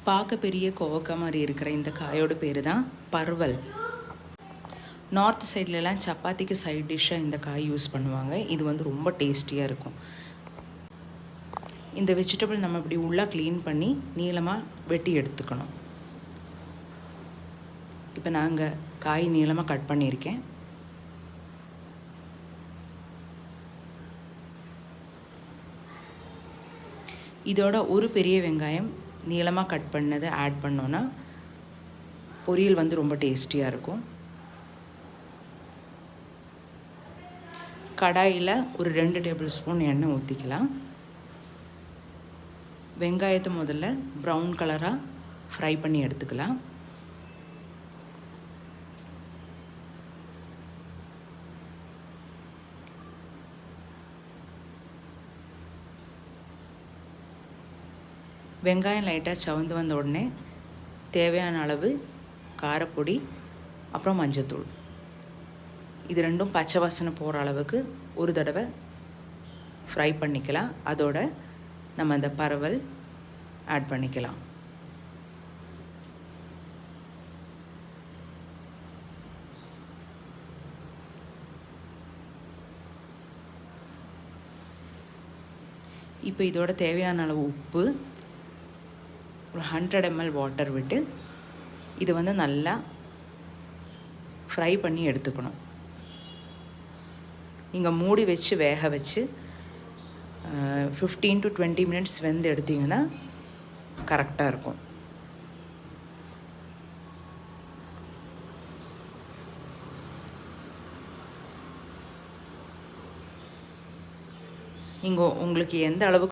பார்க்க பெரிய கோவக்காய் மாதிரி இருக்கிற இந்த காயோட பேர் தான் பர்வல். நார்த் சைட்லலாம் சப்பாத்திக்கு சைட் டிஷ்ஷாக இந்த காய் யூஸ் பண்ணுவாங்க. இது வந்து ரொம்ப டேஸ்டியாக இருக்கும். இந்த வெஜிடபிள் நம்ம இப்படி உள்ளே க்ளீன் பண்ணி நீளமாக வெட்டி எடுத்துக்கணும். இப்போ நாங்கள் காய் நீளமாக கட் பண்ணியிருக்கேன். இதோட ஒரு பெரிய வெங்காயம் நீளமாக கட் பண்ணதை ஆட் பண்ணோன்னா பொரியல் வந்து ரொம்ப டேஸ்டியாக இருக்கும். கடாயில் ஒரு 2 டேபிள் ஸ்பூன் எண்ணெய் ஊற்றிக்கலாம். வெங்காயத்தை முதல்ல ப்ரௌன் கலராக ஃப்ரை பண்ணி எடுத்துக்கலாம். வெங்காயம் லைட்டாக சவந்து வந்த உடனே தேவையான அளவு காரப்பொடி, அப்புறம் மஞ்சத்தூள், இது ரெண்டும் பச்சை வாசனை போகிற அளவுக்கு ஒரு தடவை ஃப்ரை பண்ணிக்கலாம். அதோட நம்ம அந்த பரவல் ஆட் பண்ணிக்கலாம். இப்போ இதோட தேவையான அளவு உப்பு, ஒரு 100 ml வாட்டர் விட்டு இது வந்து நல்லா ஃப்ரை பண்ணி எடுத்துக்கணும். நீங்கள் மூடி வச்சு வேக வச்சு 15 to 20 மினிட்ஸ் வெந்து எடுத்திங்கன்னா கரெக்டாக இருக்கும். நீங்கள் உங்களுக்கு எந்த அளவுக்கு